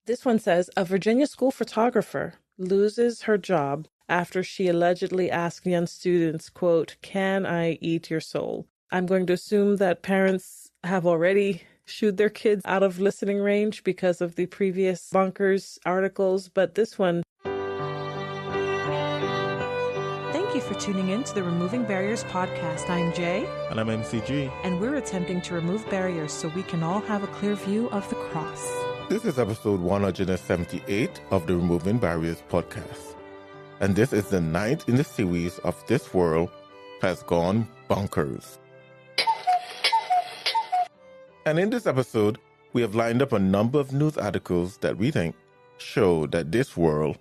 This one says, a Virginia school photographer loses her job after she allegedly asked young students, quote, "Can I eat your soul?" I'm going to assume that parents have already shooed their kids out of listening range because of the previous Bonkers articles, but this one... Thank you for tuning in to the Removing Barriers podcast. I'm Jay. And I'm MCG. And we're attempting to remove barriers so we can all have a clear view of the cross. This is episode 178 of the Removing Barriers podcast. And this is the 9th in the series of This World Has Gone Bonkers. And in this episode, we have lined up a number of news articles that we think show that this world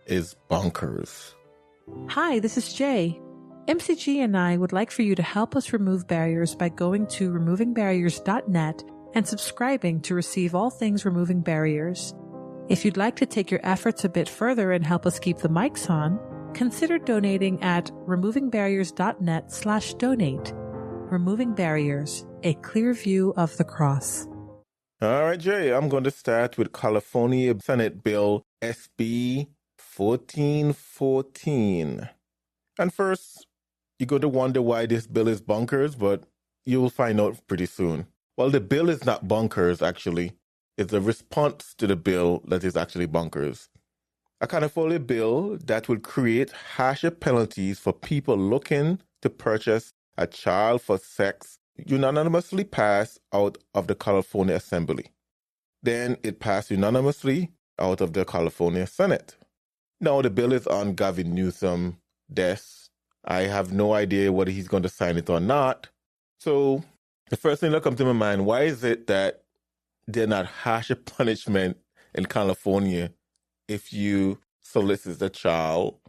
is bonkers. Hi, this is Jay. MCG and I would like for you to help us remove barriers by going to removingbarriers.net and subscribing to receive all things Removing Barriers. If you'd like to take your efforts a bit further and help us keep the mics on, consider donating at removingbarriers.net/donate. Removing Barriers, a clear view of the cross. All right, Jay, I'm going to start with California Senate Bill SB1414. And first, you're going to wonder why this bill is bonkers, but you'll find out pretty soon. Well, the bill is not bonkers, actually. It's a response to the bill that is actually bonkers. A California bill that will create harsher penalties for people looking to purchase a child for sex unanimously passed out of the California Assembly. Then it passed unanimously out of the California Senate. Now the bill is on Gavin Newsom's desk. I have no idea whether he's going to sign it or not. So the first thing that comes to my mind, why is it that they're not harsher punishment in California if you solicit a child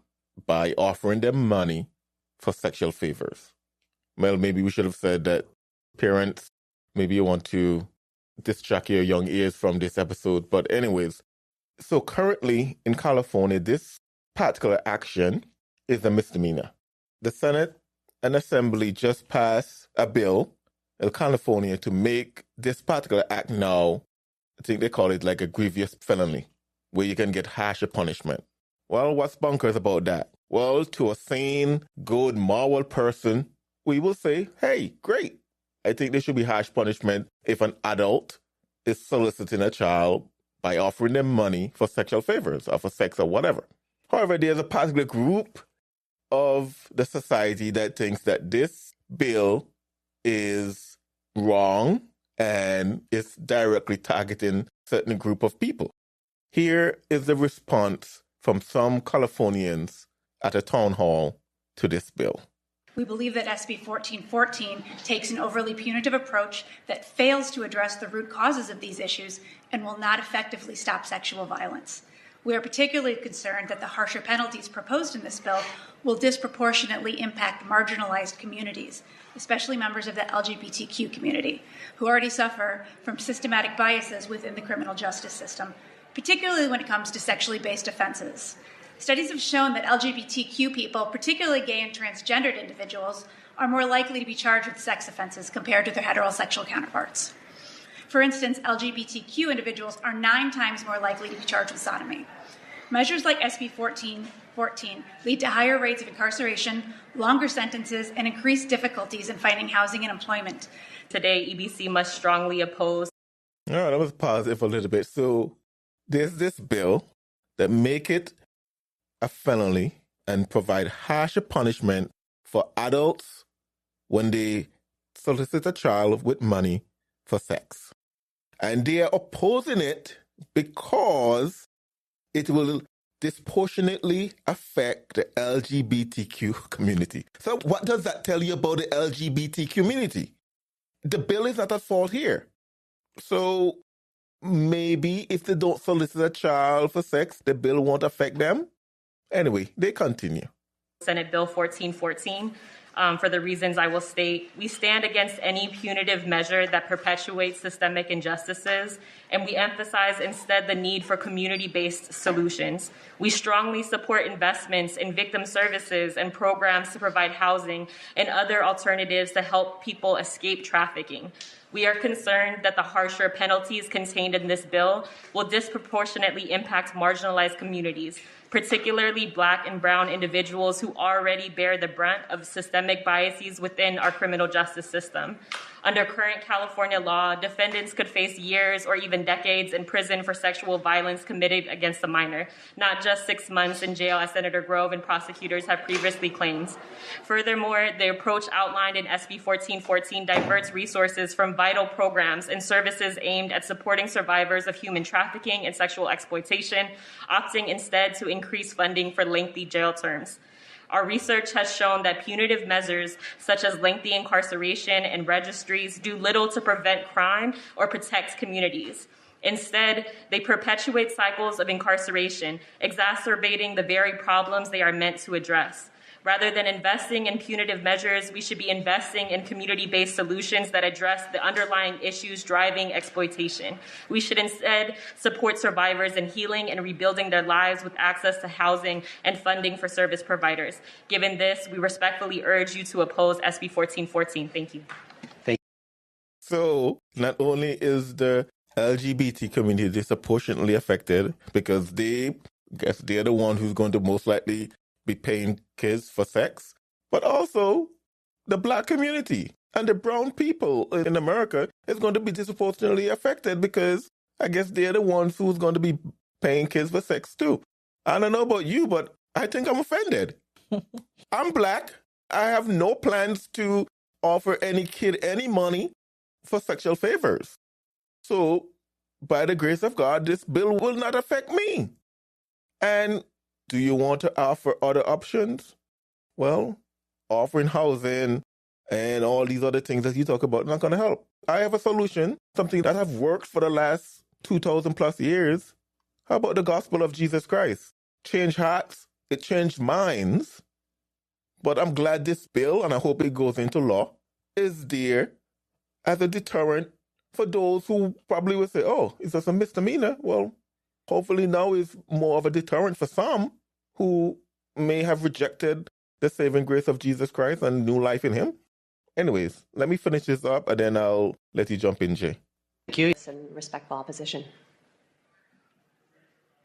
by offering them money for sexual favors? Well, maybe we should have said that parents, maybe you want to distract your young ears from this episode. But anyways, so currently in California, this particular action is a misdemeanor. The Senate and Assembly just passed a bill in California to make this particular act now, I think they call it like a grievous felony, where you can get harsher punishment. Well, what's bonkers about that? Well, to a sane, good, moral person, we will say, hey, great. I think there should be harsh punishment if an adult is soliciting a child by offering them money for sexual favors or for sex or whatever. However, there's a particular group of the society that thinks that this bill is wrong and is directly targeting a certain group of people. Here is the response from some Californians at a town hall to this bill. We believe that SB 1414 takes an overly punitive approach that fails to address the root causes of these issues and will not effectively stop sexual violence. We are particularly concerned that the harsher penalties proposed in this bill will disproportionately impact marginalized communities, especially members of the LGBTQ community, who already suffer from systematic biases within the criminal justice system, particularly when it comes to sexually based offenses. Studies have shown that LGBTQ people, particularly gay and transgendered individuals, are more likely to be charged with sex offenses compared to their heterosexual counterparts. For instance, LGBTQ individuals are 9 times more likely to be charged with sodomy. Measures like SB 1414 lead to higher rates of incarceration, longer sentences, and increased difficulties in finding housing and employment. Today, EBC must strongly oppose. All right, I was positive a little bit. So there's this bill that make it a felony and provide harsher punishment for adults when they solicit a child with money for sex. And they are opposing it because it will disproportionately affect the LGBTQ community. So what does that tell you about the LGBT community? The bill is not at fault here. So maybe if they don't solicit a child for sex, the bill won't affect them. Anyway, they continue. Senate Bill 1414. For the reasons I will state, we stand against any punitive measure that perpetuates systemic injustices, and we emphasize instead the need for community-based solutions. We strongly support investments in victim services and programs to provide housing and other alternatives to help people escape trafficking. We are concerned that the harsher penalties contained in this bill will disproportionately impact marginalized communities, particularly Black and Brown individuals who already bear the brunt of systemic biases within our criminal justice system. Under current California law, defendants could face years or even decades in prison for sexual violence committed against a minor, not just 6 months in jail as Senator Grove and prosecutors have previously claimed. Furthermore, the approach outlined in SB 1414 diverts resources from vital programs and services aimed at supporting survivors of human trafficking and sexual exploitation, opting instead to increase funding for lengthy jail terms. Our research has shown that punitive measures such as lengthy incarceration and registries do little to prevent crime or protect communities. Instead, they perpetuate cycles of incarceration, exacerbating the very problems they are meant to address. Rather than investing in punitive measures, we should be investing in community-based solutions that address the underlying issues driving exploitation. We should instead support survivors in healing and rebuilding their lives with access to housing and funding for service providers. Given this, we respectfully urge you to oppose SB 1414. Thank you. So, not only is the LGBT community disproportionately affected because they're the one who's going to most likely be paying kids for sex, but also the Black community and the brown people in America is going to be disproportionately affected because I guess they're the ones who's going to be paying kids for sex too. I don't know about you, but I think I'm offended. I'm Black. I have no plans to offer any kid any money for sexual favors. So, by the grace of God, this bill will not affect me. And do you want to offer other options? Well, offering housing and all these other things that you talk about not going to help. I have a solution, something that have worked for the last 2,000 plus years. How about the gospel of Jesus Christ? Change hearts, it changed minds. But I'm glad this bill, and I hope it goes into law, is there as a deterrent for those who probably would say, oh, it's just a misdemeanor. Well, hopefully now is more of a deterrent for some who may have rejected the saving grace of Jesus Christ and new life in him. Anyways, let me finish this up and then I'll let you jump in, Jay. Thank you. And respectful opposition.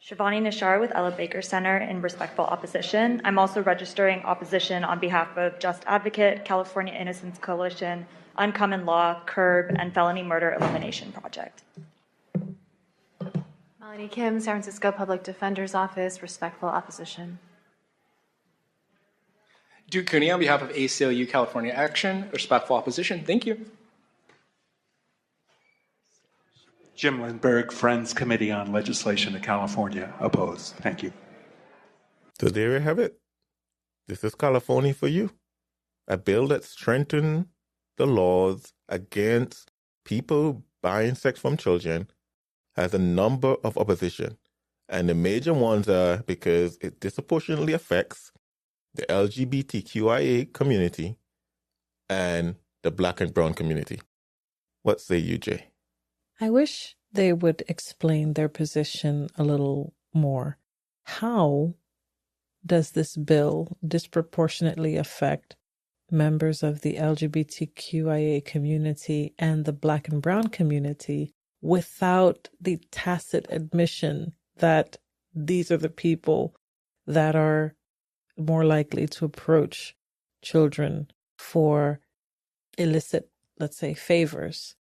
Shivani Nishar with Ella Baker Center in respectful opposition. I'm also registering opposition on behalf of Just Advocate, California Innocence Coalition, Uncommon Law, CURB, and Felony Murder Elimination Project. Melanie Kim, San Francisco Public Defender's Office, respectful opposition. Duke Cooney on behalf of ACLU California Action, respectful opposition. Thank you. Jim Lindbergh, Friends Committee on Legislation of California, opposed. Thank you. So there you have it. This is California for you. A bill that strengthens the laws against people buying sex from children has a number of opposition. And the major ones are because it disproportionately affects the LGBTQIA community and the Black and Brown community. What say you, Jay? I wish they would explain their position a little more. How does this bill disproportionately affect members of the LGBTQIA community and the Black and Brown community without the tacit admission that these are the people that are more likely to approach children for illicit, let's say, favors?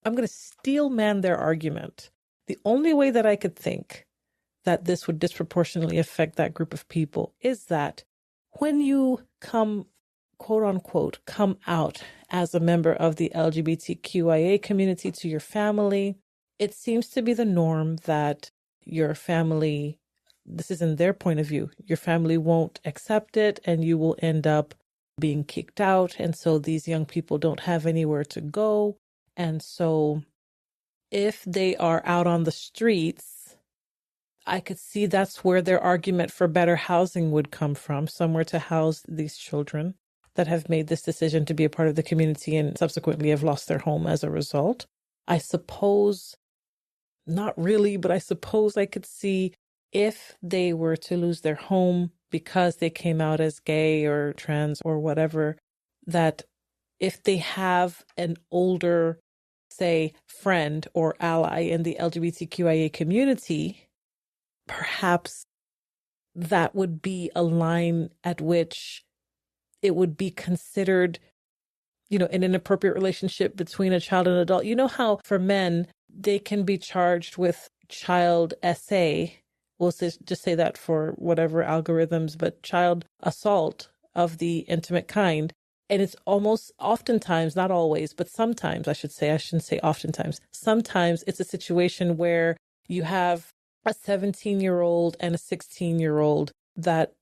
I'm going to steel man their argument. The only way that I could think that this would disproportionately affect that group of people is that when you come, quote unquote, come out as a member of the LGBTQIA community to your family, it seems to be the norm that your family, this is in their point of view, your family won't accept it and you will end up being kicked out. And so these young people don't have anywhere to go. And so if they are out on the streets, I could see that's where their argument for better housing would come from, somewhere to house these children that have made this decision to be a part of the community and subsequently have lost their home as a result. I suppose, not really, but I suppose I could see if they were to lose their home because they came out as gay or trans or whatever, that if they have an older say, friend or ally in the LGBTQIA community, perhaps that would be a line at which it would be considered, an inappropriate relationship between a child and an adult. You know how for men, they can be charged with child SA. We'll just say that for whatever algorithms, but child assault of the intimate kind. And it's almost oftentimes, not always, but sometimes, I shouldn't say oftentimes. Sometimes it's a situation where you have a 17-year-old and a 16-year-old that,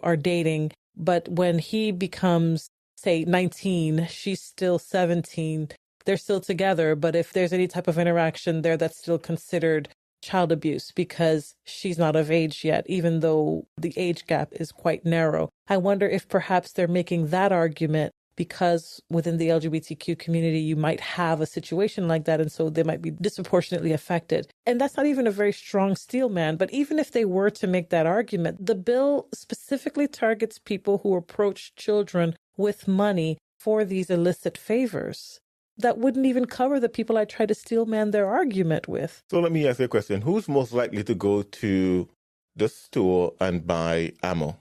are dating. But when he becomes, say, 19, she's still 17, they're still together. But if there's any type of interaction there, that's still considered child abuse because she's not of age yet, even though the age gap is quite narrow. I wonder if perhaps they're making that argument because within the LGBTQ community, you might have a situation like that. And so they might be disproportionately affected. And that's not even a very strong steel man. But even if they were to make that argument, the bill specifically targets people who approach children with money for these illicit favors. That wouldn't even cover the people I try to steel man their argument with. So let me ask you a question. Who's most likely to go to the store and buy ammo?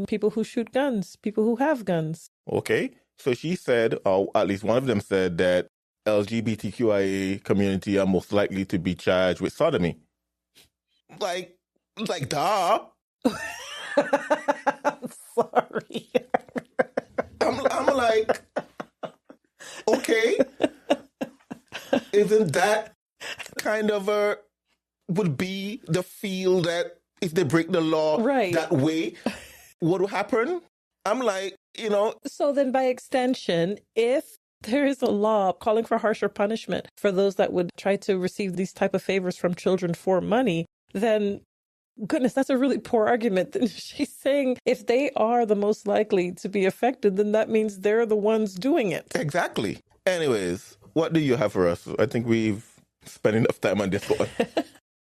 People who shoot guns, people who have guns. Okay. So she said, or at least one of them said, that LGBTQIA community are most likely to be charged with sodomy. Like duh. I'm sorry. I'm like, okay. Isn't that kind of would be the feel that if they break the law that way, what will happen? I'm like, So then by extension, if there is a law calling for harsher punishment for those that would try to receive these type of favors from children for money, then goodness, that's a really poor argument. She's saying if they are the most likely to be affected, then that means they're the ones doing it. Exactly. Anyways, what do you have for us? I think we've spent enough time on this one.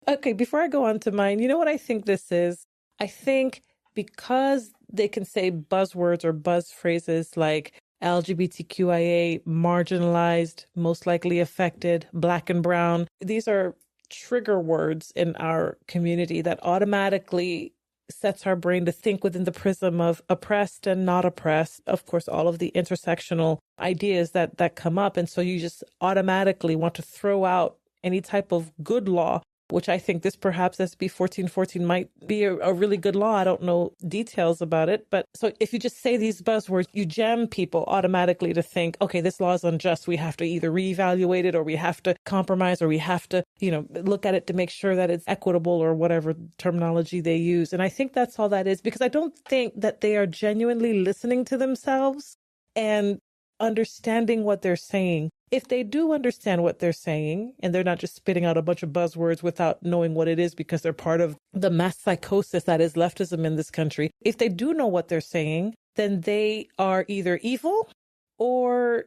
Okay, before I go on to mine, you know what I think this is? I think because they can say buzzwords or buzz phrases like LGBTQIA, marginalized, most likely affected, black and brown, these are trigger words in our community that automatically sets our brain to think within the prism of oppressed and not oppressed. Of course, all of the intersectional ideas that come up. And so you just automatically want to throw out any type of good law, which I think this perhaps SB1414 might be a really good law. I don't know details about it. But so if you just say these buzzwords, you jam people automatically to think, okay, this law is unjust. We have to either reevaluate it or we have to compromise or we have to, look at it to make sure that it's equitable or whatever terminology they use. And I think that's all that is, because I don't think that they are genuinely listening to themselves and understanding what they're saying. If they do understand what they're saying, and they're not just spitting out a bunch of buzzwords without knowing what it is because they're part of the mass psychosis that is leftism in this country, if they do know what they're saying, then they are either evil or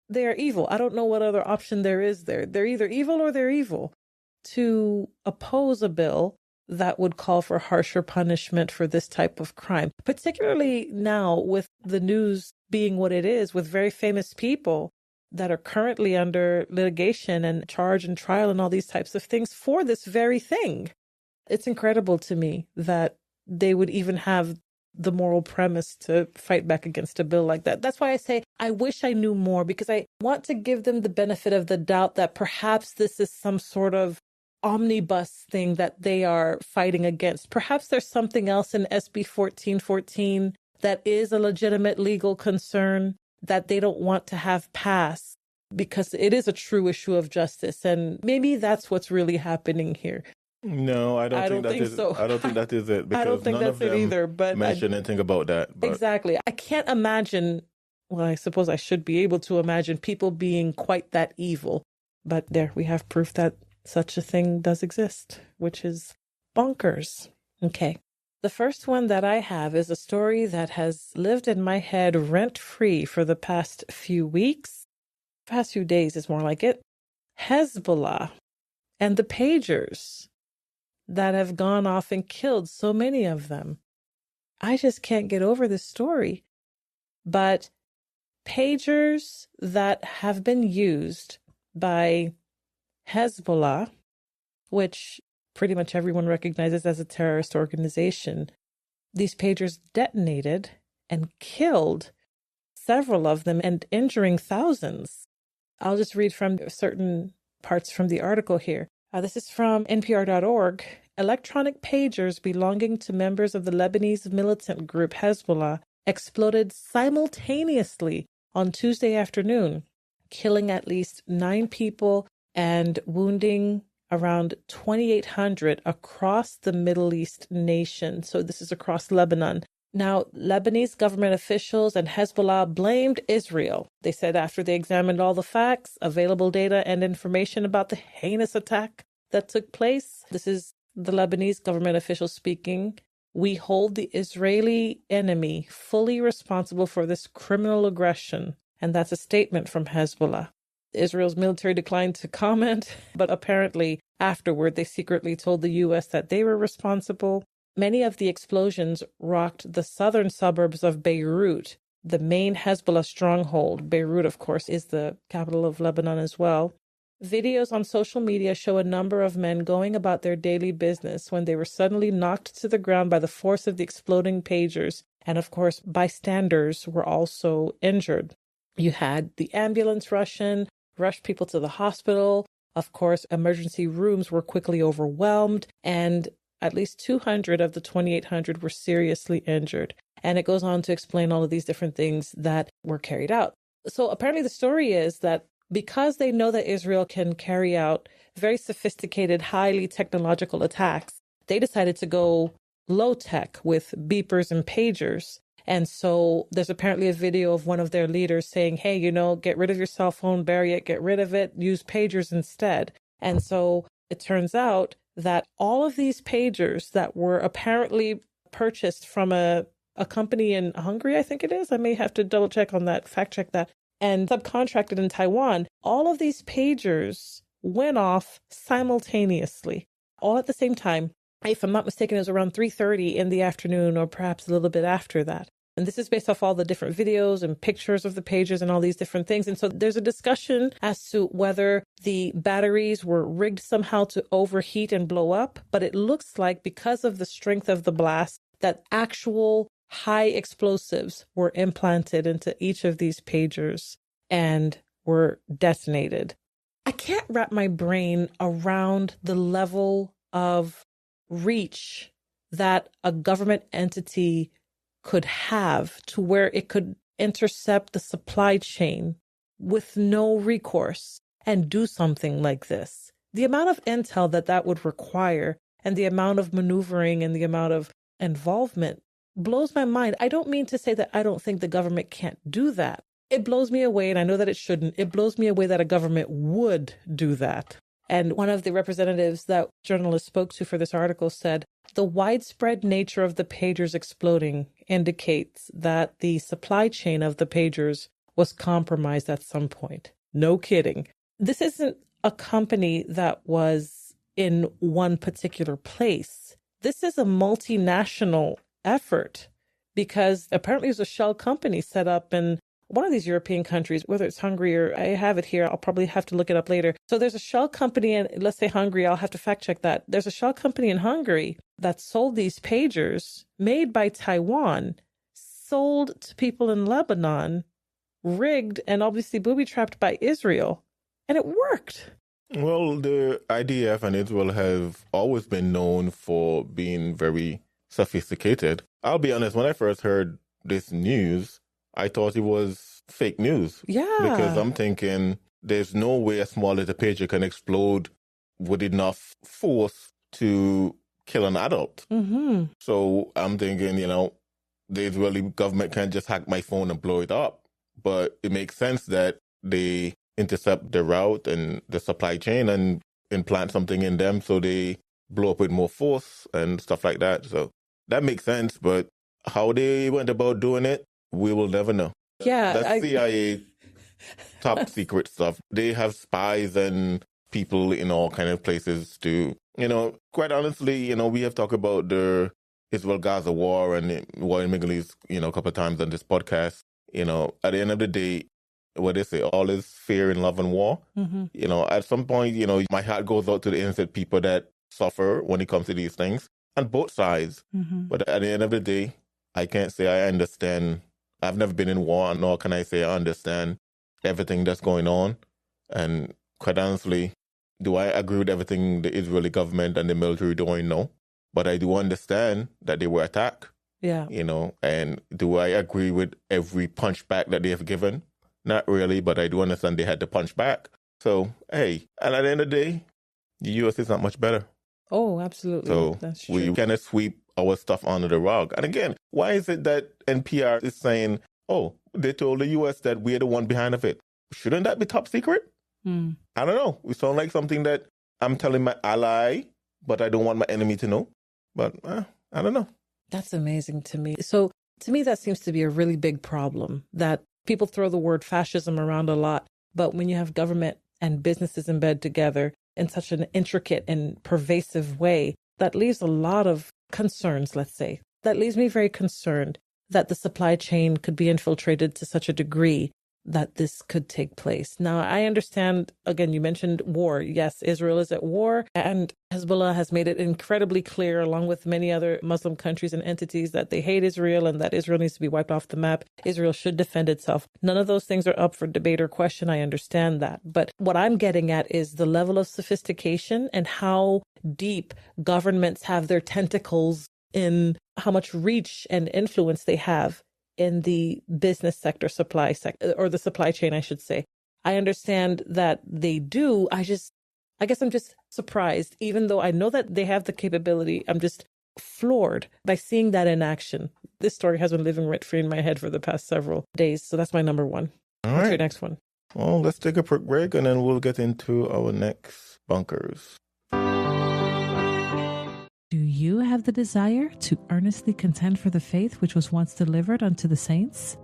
they're evil. I don't know what other option there is there. They're either evil or they're evil. To oppose a bill that would call for harsher punishment for this type of crime, particularly now with the news being what it is, with very famous people that are currently under litigation and charge and trial and all these types of things for this very thing. It's incredible to me that they would even have the moral premise to fight back against a bill like that. That's why I say I wish I knew more, because I want to give them the benefit of the doubt that perhaps this is some sort of omnibus thing that they are fighting against. Perhaps there's something else in SB 1414 that is a legitimate legal concern that they don't want to have pass because it is a true issue of justice. And maybe that's what's really happening here. No, I don't think so. I don't think that is it. Because I don't think that's it either. But mention anything about that. But. Exactly. I can't imagine. Well, I suppose I should be able to imagine people being quite that evil. But there, we have proof that such a thing does exist, which is bonkers. Okay. The first one that I have is a story that has lived in my head rent-free for the past few weeks. Past few days is more like it. Hezbollah and the pagers that have gone off and killed so many of them. I just can't get over this story. But pagers that have been used by Hezbollah, which pretty much everyone recognizes as a terrorist organization. These pagers detonated and killed several of them and injuring thousands. I'll just read from certain parts from the article here. This is from NPR.org. Electronic pagers belonging to members of the Lebanese militant group Hezbollah exploded simultaneously on Tuesday afternoon, killing at least 9 people and wounding around 2,800 across the Middle East nation. So this is across Lebanon. Now, Lebanese government officials and Hezbollah blamed Israel. They said after they examined all the facts, available data, and information about the heinous attack that took place, this is the Lebanese government officials speaking, we hold the Israeli enemy fully responsible for this criminal aggression. And that's a statement from Hezbollah. Israel's military declined to comment, but apparently afterward they secretly told the U.S. that they were responsible. Many of the explosions rocked the southern suburbs of Beirut, the main Hezbollah stronghold. Beirut, of course, is the capital of Lebanon as well. Videos on social media show a number of men going about their daily business when they were suddenly knocked to the ground by the force of the exploding pagers. And of course, bystanders were also injured. You had the ambulance rushed people to the hospital. Of course, emergency rooms were quickly overwhelmed, and at least 200 of the 2,800 were seriously injured. And it goes on to explain all of these different things that were carried out. So apparently the story is that because they know that Israel can carry out very sophisticated, highly technological attacks, they decided to go low-tech with beepers and pagers. And so there's apparently a video of one of their leaders saying, hey, get rid of your cell phone, bury it, get rid of it, use pagers instead. And so it turns out that all of these pagers that were apparently purchased from a company in Hungary, I think it is, I may have to double check on that, fact check that, and subcontracted in Taiwan, all of these pagers went off simultaneously, all at the same time. If I'm not mistaken, it was around 3:30 in the afternoon or perhaps a little bit after that. And this is based off all the different videos and pictures of the pagers and all these different things. And so there's a discussion as to whether the batteries were rigged somehow to overheat and blow up. But it looks like because of the strength of the blast, that actual high explosives were implanted into each of these pagers and were detonated. I can't wrap my brain around the level of reach that a government entity could have to where it could intercept the supply chain with no recourse and do something like this. The amount of intel that would require and the amount of maneuvering and the amount of involvement blows my mind. I don't mean to say that I don't think the government can't do that. It blows me away, and I know that it shouldn't. It blows me away that a government would do that. And one of the representatives that journalists spoke to for this article said, the widespread nature of the pagers exploding indicates that the supply chain of the pagers was compromised at some point. No kidding. This isn't a company that was in one particular place. This is a multinational effort because apparently there's a shell company set up in one of these European countries, whether it's Hungary or I have it here. I'll probably have to look it up later. So there's a shell company in, let's say Hungary. I'll have to fact check that. There's a shell company in Hungary that sold these pagers made by Taiwan, sold to people in Lebanon, rigged and obviously booby-trapped by Israel. And it worked. Well, the IDF and Israel have always been known for being very sophisticated. I'll be honest, when I first heard this news, I thought it was fake news. Yeah. Because I'm thinking there's no way a small little pager can explode with enough force to kill an adult. Mm-hmm. So I'm thinking, the Israeli government can't just hack my phone and blow it up. But it makes sense that they intercept the route and the supply chain and implant something in them so they blow up with more force and stuff like that. So that makes sense. But how they went about doing it, we will never know. Yeah. That's CIA top secret stuff. They have spies and people in all kind of places to, quite honestly, we have talked about the Israel-Gaza war and the war in Middle East, a couple of times on this podcast. At the end of the day, what they say, all is fear in love and war. At some point, my heart goes out to the innocent people that suffer when it comes to these things on both sides. But at the end of the day, I can't say I understand. I've never been in war, nor can I say I understand everything that's going on. And quite honestly, do I agree with everything the Israeli government and the military doing? No. But I do understand that they were attacked. Yeah. And do I agree with every punch back that they have given? Not really, but I do understand they had to punch back. So, hey, and at the end of the day, the U.S. is not much better. Oh, absolutely. So that's true. we cannot sweep our stuff under the rug. And again, why is it that NPR is saying, oh, they told the U.S. that we're the one behind of it? Shouldn't that be top secret? I don't know. We sound like something that I'm telling my ally, but I don't want my enemy to know. But I don't know. That's amazing to me. So to me, that seems to be a really big problem, that people throw the word fascism around a lot. But when you have government and businesses in bed together in such an intricate and pervasive way, that leaves a lot of concerns, let's say. That leaves me very concerned that the supply chain could be infiltrated to such a degree that this could take place. Now, I understand, again, you mentioned war. Yes, Israel is at war, and Hezbollah has made it incredibly clear, along with many other Muslim countries and entities, that they hate Israel and that Israel needs to be wiped off the map. Israel should defend itself. None of those things are up for debate or question. I understand that. But what I'm getting at is the level of sophistication and how deep governments have their tentacles in how much reach and influence they have in the business sector, supply sector, or the supply chain, I should say. I understand that they do. I guess I'm just surprised, even though I know that they have the capability. I'm just floored by seeing that in action. This story has been living rent-free in my head for the past several days. So that's my number one. All What's right. your next one? Well, let's take a quick break and then we'll get into our next bunkers. Do you have the desire to earnestly contend for the faith which was once delivered unto the saints?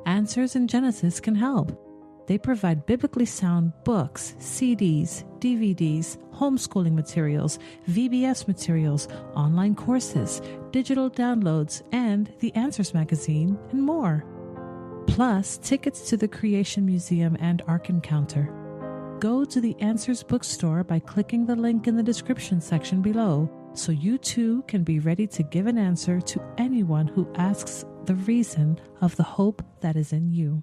Answers in Genesis can help. They provide biblically sound books, CDs, DVDs, homeschooling materials, VBS materials, online courses, digital downloads, and the Answers magazine, and more. Plus, tickets to the Creation Museum and Ark Encounter. Go to the Answers bookstore by clicking the link in the description section below, so you too can be ready to give an answer to anyone who asks the reason of the hope that is in you.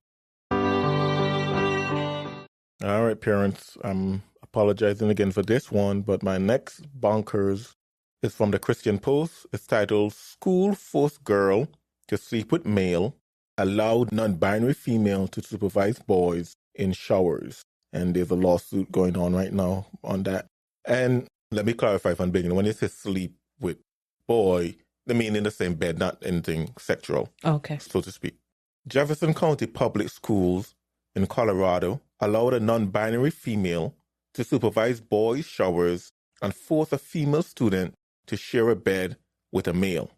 All right, parents, I'm apologizing again for this one, but my next bonkers is from the Christian Post. It's titled, School Forced Girl to Sleep with Male, Allowed Non-Binary Female to Supervise Boys in Showers. And there's a lawsuit going on right now on that. And let me clarify from the beginning. When they say sleep with boy, they mean in the same bed, not anything sexual, Okay. so to speak. Jefferson County Public Schools in Colorado allowed a non-binary female to supervise boys' showers and force a female student to share a bed with a male,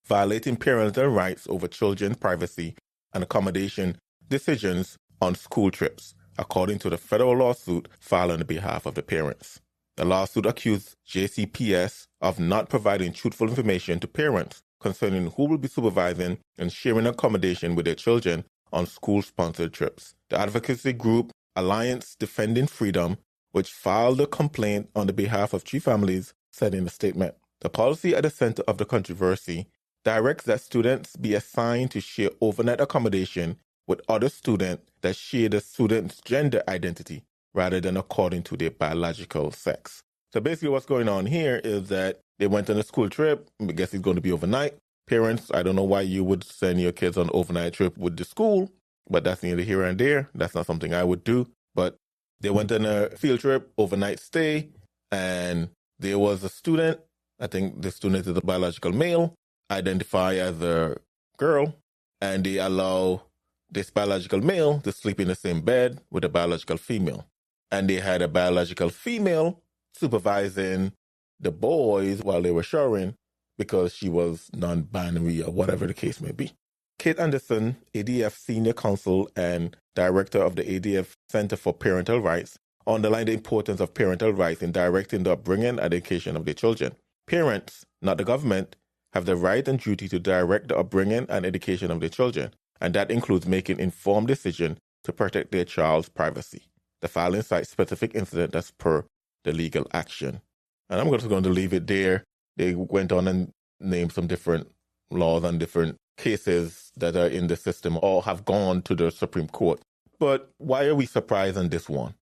violating parental rights over children's privacy and accommodation decisions on school trips, according to the federal lawsuit filed on behalf of the parents. The lawsuit accused JCPS of not providing truthful information to parents concerning who will be supervising and sharing accommodation with their children on school-sponsored trips. The advocacy group Alliance Defending Freedom, which filed a complaint on the behalf of 3 families, said in a statement, the policy at the center of the controversy directs that students be assigned to share overnight accommodation with other students that share the student's gender identity, rather than according to their biological sex. So basically what's going on here is that they went on a school trip. I guess it's going to be overnight. Parents, I don't know why you would send your kids on an overnight trip with the school, but that's neither here and there. That's not something I would do. But they went on a field trip, overnight stay, and there was a student, I think the student is a biological male, identified as a girl, and they allow this biological male to sleep in the same bed with a biological female. And they had a biological female supervising the boys while they were showering because she was non-binary or whatever the case may be. Kate Anderson, ADF Senior Counsel and Director of the ADF Center for Parental Rights, underlined the importance of parental rights in directing the upbringing and education of their children. Parents, not the government, have the right and duty to direct the upbringing and education of their children, and that includes making informed decisions to protect their child's privacy. The filing cites specific incident as per the legal action. And I'm just going to leave it there. They went on and named some different laws and different cases that are in the system or have gone to the Supreme Court. But why are we surprised on this one?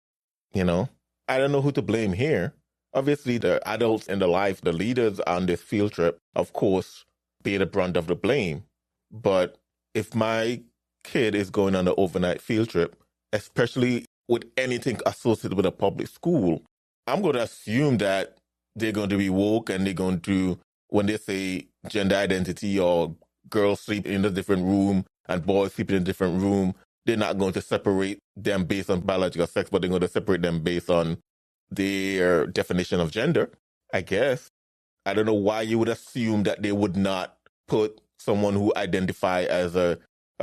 You know, I don't know who to blame here. Obviously, the adults in the life, the leaders on this field trip, of course, bear the brunt of the blame. But if my kid is going on an overnight field trip, especially with anything associated with a public school, I'm going to assume that they're going to be woke and they're going to, when they say gender identity or girls sleep in a different room and boys sleep in a different room, they're not going to separate them based on biological sex, but they're going to separate them based on their definition of gender, I guess. I don't know why you would assume that they would not put someone who identifies as a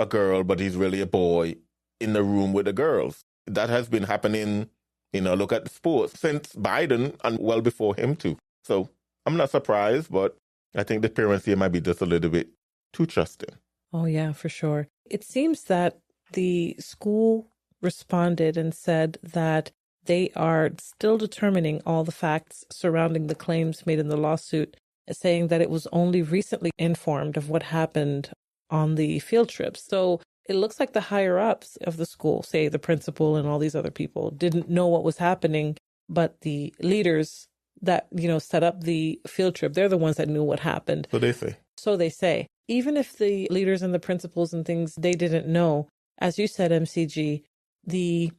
girl, but he's really a boy, in the room with the girls. That has been happening, look at the sports since Biden and well before him too. So I'm not surprised, but I think the parents here might be just a little bit too trusting. Oh, yeah, for sure. It seems that the school responded and said that they are still determining all the facts surrounding the claims made in the lawsuit, saying that it was only recently informed of what happened on the field trips. So it looks like the higher ups of the school, say the principal and all these other people, didn't know what was happening, but the leaders that, set up the field trip, they're the ones that knew what happened. So they say. So they say. Even if the leaders and the principals and things, they didn't know, as you said, MCG, the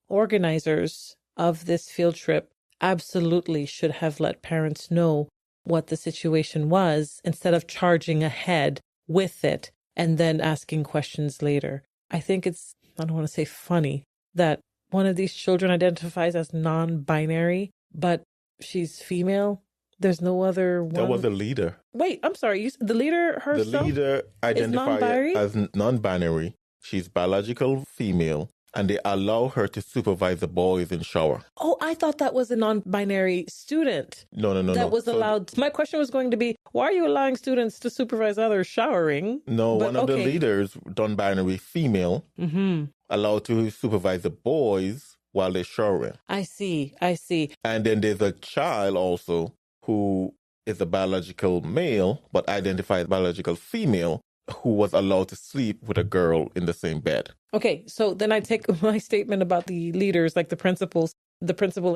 organizers of this field trip absolutely should have let parents know what the situation was instead of charging ahead with it and then asking questions later. I think it's, I don't want to say funny, that one of these children identifies as non-binary, but she's female. There's no other one. That was the leader. Wait, I'm sorry. The leader herself? The leader identifies as non-binary. She's biological female, and they allow her to supervise the boys in shower. Oh, I thought that was a non-binary student. No. That was allowed. My question was going to be, why are you allowing students to supervise others showering? No, one of the leaders, non-binary female, allowed to supervise the boys while they're showering. I see. And then there's a child also who is a biological male, but identifies biological female, who was allowed to sleep with a girl in the same bed. Okay, so then I take my statement about the leaders, like the principal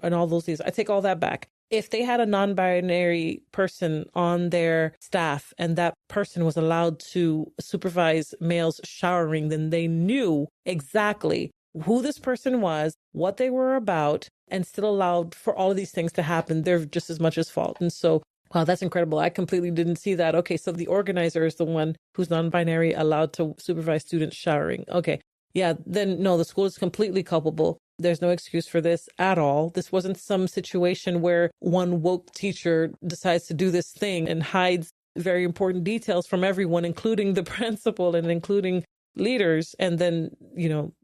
and all those leaders, I take all that back. If they had a non-binary person on their staff and that person was allowed to supervise males showering, then they knew exactly who this person was, what they were about, and still allowed for all of these things to happen. They're just as much as fault. And so, wow, that's incredible. I completely didn't see that. Okay, so the organizer is the one who's non-binary, allowed to supervise students showering. Okay, yeah, then no, the school is completely culpable. There's no excuse for this at all. This wasn't some situation where one woke teacher decides to do this thing and hides very important details from everyone, including the principal and including leaders. And then,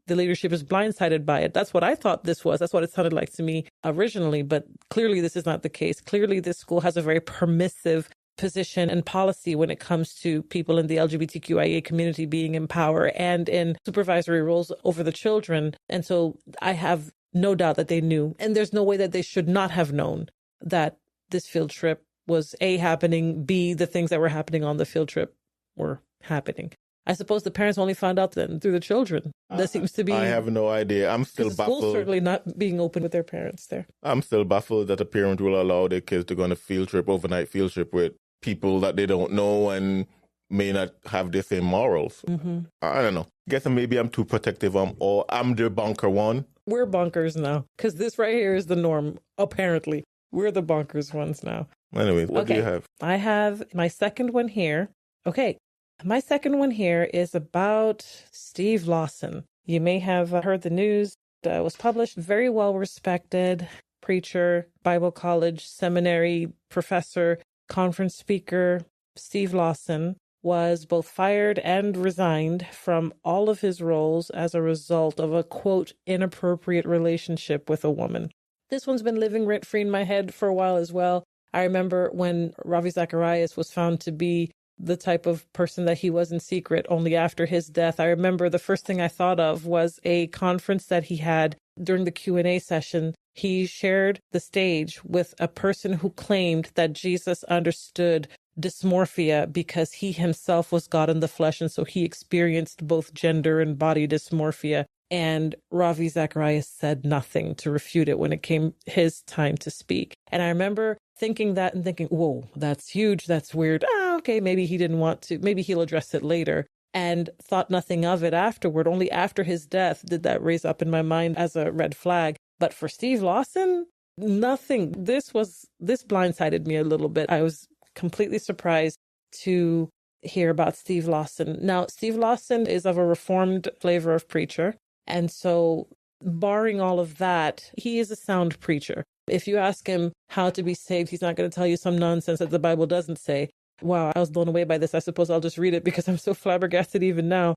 the leadership is blindsided by it. That's what I thought this was. That's what it sounded like to me originally. But clearly this is not the case. Clearly this school has a very permissive position and policy when it comes to people in the LGBTQIA community being in power and in supervisory roles over the children. And so I have no doubt that they knew. And there's no way that they should not have known that this field trip was A, happening, B, the things that were happening on the field trip were happening. I suppose the parents only found out then through the children. That seems to be... I have no idea. I'm still baffled. The school's certainly not being open with their parents there. I'm still baffled that a parent will allow their kids to go on a field trip, overnight field trip with people that they don't know and may not have the same morals. Mm-hmm. I don't know. Guess maybe I'm too protective or I'm the bonker one. We're bonkers now because this right here is the norm, apparently. We're the bonkers ones now. Anyways, what do you have? I have my second one here. Okay. My second one here is about Steve Lawson. You may have heard the news. It was published. Very well respected preacher, Bible college, seminary professor, conference speaker. Steve Lawson was both fired and resigned from all of his roles as a result of a, quote, inappropriate relationship with a woman. This one's been living rent-free in my head for a while as well. I remember when Ravi Zacharias was found to be the type of person that he was in secret. Only after his death, I remember the first thing I thought of was a conference that he had during the Q&A session. He shared the stage with a person who claimed that Jesus understood dysmorphia because he himself was God in the flesh, and so he experienced both gender and body dysmorphia. And Ravi Zacharias said nothing to refute it when it came his time to speak. And I remember thinking that and thinking, whoa, that's huge, that's weird. Okay, maybe he didn't want to, maybe he'll address it later. And thought nothing of it afterward. Only after his death did that raise up in my mind as a red flag. But for Steve Lawson, nothing. This blindsided me a little bit. I was completely surprised to hear about Steve Lawson. Now, Steve Lawson is of a reformed flavor of preacher. And so, barring all of that, he is a sound preacher. If you ask him how to be saved, he's not going to tell you some nonsense that the Bible doesn't say. Wow, I was blown away by this. I suppose I'll just read it because I'm so flabbergasted even now.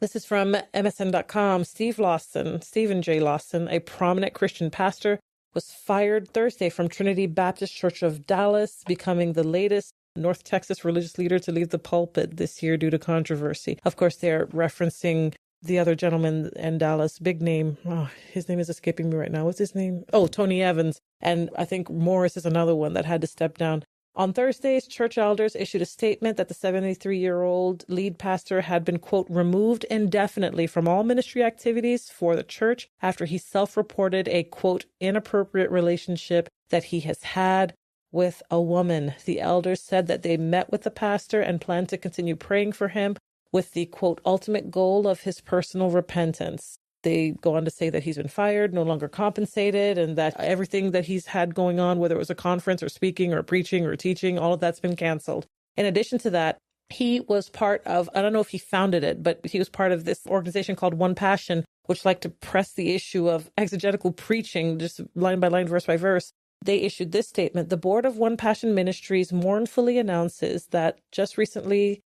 This is from MSN.com. Stephen J. Lawson, a prominent Christian pastor, was fired Thursday from Trinity Baptist Church of Dallas, becoming the latest North Texas religious leader to leave the pulpit this year due to controversy. Of course, they're referencing the other gentleman in Dallas, big name. Oh, his name is escaping me right now. What's his name? Oh, Tony Evans. And I think Morris is another one that had to step down. On Thursdays, church elders issued a statement that the 73-year-old lead pastor had been, quote, removed indefinitely from all ministry activities for the church after he self-reported a, quote, inappropriate relationship that he has had with a woman. The elders said that they met with the pastor and planned to continue praying for him with the, quote, ultimate goal of his personal repentance. They go on to say that he's been fired, no longer compensated, and that everything that he's had going on, whether it was a conference or speaking or preaching or teaching, all of that's been canceled. In addition to that, he was part of, I don't know if he founded it, but he was part of this organization called One Passion, which liked to press the issue of exegetical preaching, just line by line, verse by verse. They issued this statement. The board of One Passion Ministries mournfully announces that just recently,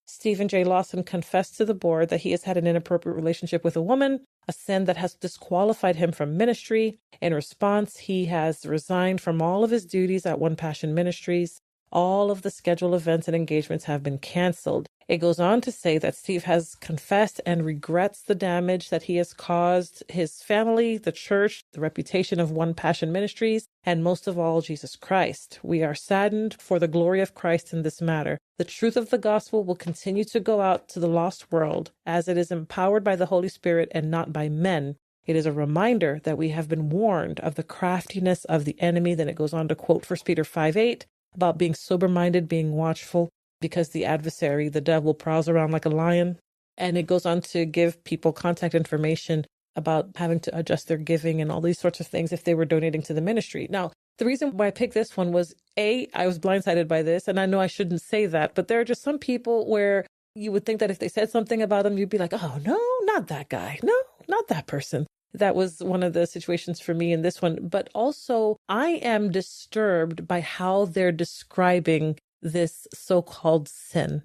Stephen J. Lawson confessed to the board that he has had an inappropriate relationship with a woman, a sin that has disqualified him from ministry. In response, he has resigned from all of his duties at One Passion Ministries. All of the scheduled events and engagements have been canceled. It goes on to say that Steve has confessed and regrets the damage that he has caused his family, the church, the reputation of One Passion Ministries, and most of all, Jesus Christ. We are saddened for the glory of Christ in this matter. The truth of the gospel will continue to go out to the lost world as it is empowered by the Holy Spirit and not by men. It is a reminder that we have been warned of the craftiness of the enemy. Then it goes on to quote 1 Peter 5:8 about being sober-minded, being watchful, because the adversary, the devil, prowls around like a lion. And it goes on to give people contact information about having to adjust their giving and all these sorts of things if they were donating to the ministry. Now, the reason why I picked this one was, I was blindsided by this, and I know I shouldn't say that, but there are just some people where you would think that if they said something about them, you'd be like, oh, no, not that guy. No, not that person. That was one of the situations for me in this one. But also, I am disturbed by how they're describing this so-called sin,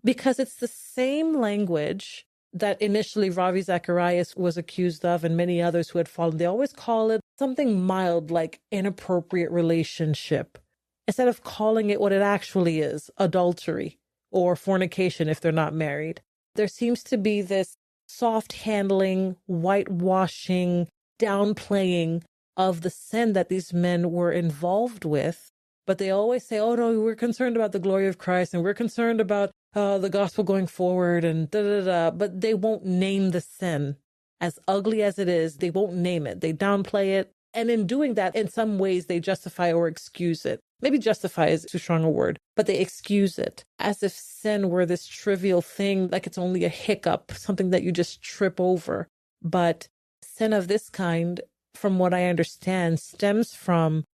because it's the same language that initially Ravi Zacharias was accused of and many others who had fallen. They always call it something mild like inappropriate relationship, instead of calling it what it actually is, adultery or fornication if they're not married. There seems to be this soft handling, whitewashing, downplaying of the sin that these men were involved with. But they always say, oh, no, we're concerned about the glory of Christ and we're concerned about the gospel going forward and da-da-da. But they won't name the sin. As ugly as it is, they won't name it. They downplay it. And in doing that, in some ways, they justify or excuse it. Maybe justify is too strong a word, but they excuse it as if sin were this trivial thing, like it's only a hiccup, something that you just trip over. But sin of this kind, from what I understand, stems from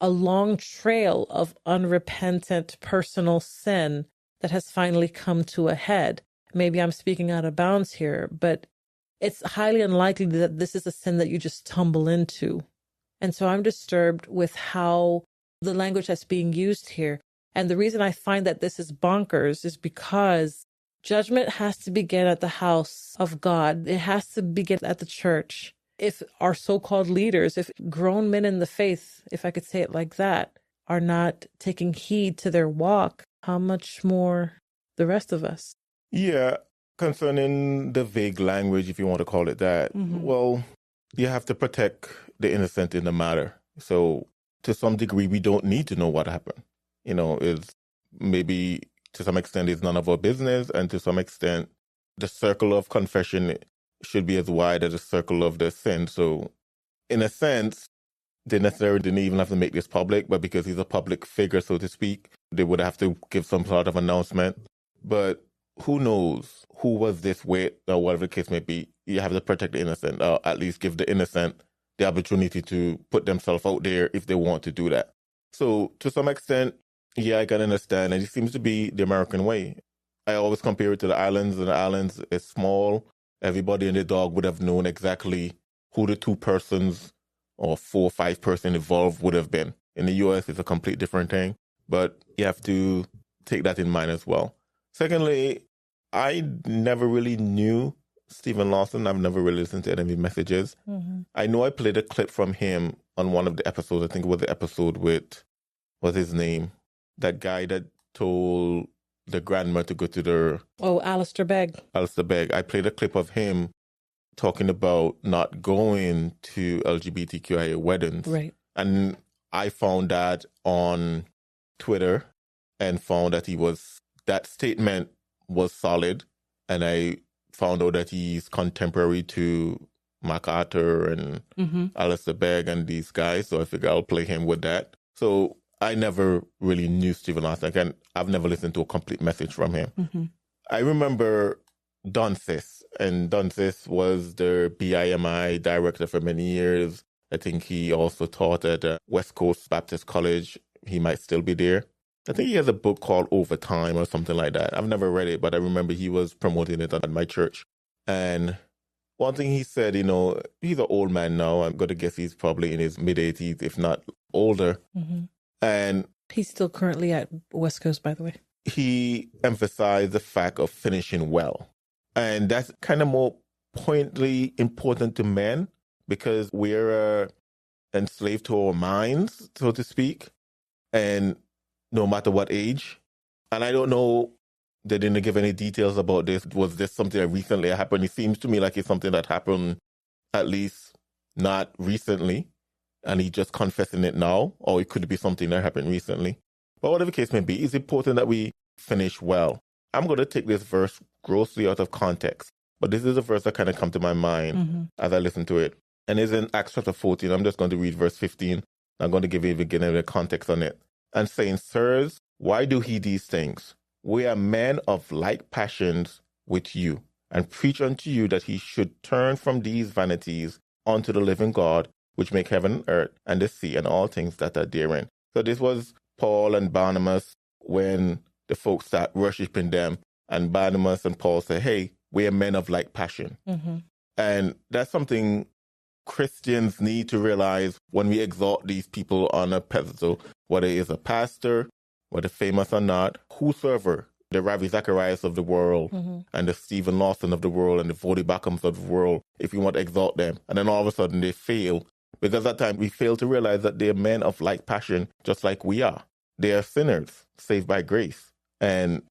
a long trail of unrepentant personal sin that has finally come to a head. Maybe I'm speaking out of bounds here, but it's highly unlikely that this is a sin that you just tumble into. And so I'm disturbed with how the language that's being used here. And the reason I find that this is bonkers is because judgment has to begin at the house of God. It has to begin at the church. If our so-called leaders, if grown men in the faith, if I could say it like that, are not taking heed to their walk, how much more the rest of us. Yeah, concerning the vague language, if you want to call it that, well, you have to protect the innocent in the matter. So to some degree, we don't need to know what happened. It's maybe to some extent it's none of our business, and to some extent the circle of confession should be as wide as the circle of the sin. So in a sense, they necessarily didn't even have to make this public, but because he's a public figure, so to speak, they would have to give some sort of announcement. But who knows who was this with, or whatever the case may be. You have to protect the innocent, or at least give the innocent the opportunity to put themselves out there if they want to do that. So to some extent, yeah, I can understand. And it seems to be the American way. I always compare it to the islands, and the islands is small. Everybody and their dog would have known exactly who the 2 persons or 4 or 5 person involved would have been. In the U.S., it's a complete different thing. But you have to take that in mind as well. Secondly, I never really knew Stephen Lawson. I've never really listened to any of his messages. I know I played a clip from him on one of the episodes. I think it was the episode with, what's his name? That guy that told the grandma to go to the... Oh, Alistair Begg. Alistair Begg. I played a clip of him talking about not going to LGBTQIA weddings. Right. And I found that on Twitter and found that that statement was solid. And I found out that he's contemporary to MacArthur and Alistair Begg and these guys. So I figured I'll play him with that. So I never really knew Stephen Lawson. I've never listened to a complete message from him. I remember Don Sisk, and Don Sisk was the BIMI director for many years. I think he also taught at West Coast Baptist College. He might still be there. I think he has a book called Overtime or something like that. I've never read it, but I remember he was promoting it at my church. And one thing he said, he's an old man now. I'm going to guess he's probably in his mid-80s, if not older. And he's still currently at West Coast, by the way. He emphasized the fact of finishing well. And that's kind of more pointedly important to men because we're enslaved to our minds, so to speak, and no matter what age. And I don't know, they didn't give any details about this. Was this something that recently happened? It seems to me like it's something that happened at least not recently, and he just confessing it now, or it could be something that happened recently. But whatever the case may be, it's important that we finish well. I'm going to take this verse grossly out of context, but this is a verse that kind of come to my mind as I listen to it. And it's in Acts chapter 14. I'm just going to read verse 15. I'm going to give you the beginning of the context on it. And saying, Sirs, why do he these things? We are men of like passions with you, and preach unto you that he should turn from these vanities unto the living God, which make heaven and earth and the sea and all things that are therein. So this was Paul and Barnabas when the folks start worshiping them, and Barnabas and Paul say, hey, we are men of like passion. And that's something Christians need to realize when we exalt these people on a pedestal, whether it's a pastor, whether famous or not, whosoever, the Ravi Zacharias of the world and the Stephen Lawson of the world and the Vody Backhams of the world, if you want to exalt them, and then all of a sudden they fail, because at that time we fail to realize that they're men of like passion, just like we are. They are sinners, saved by grace. And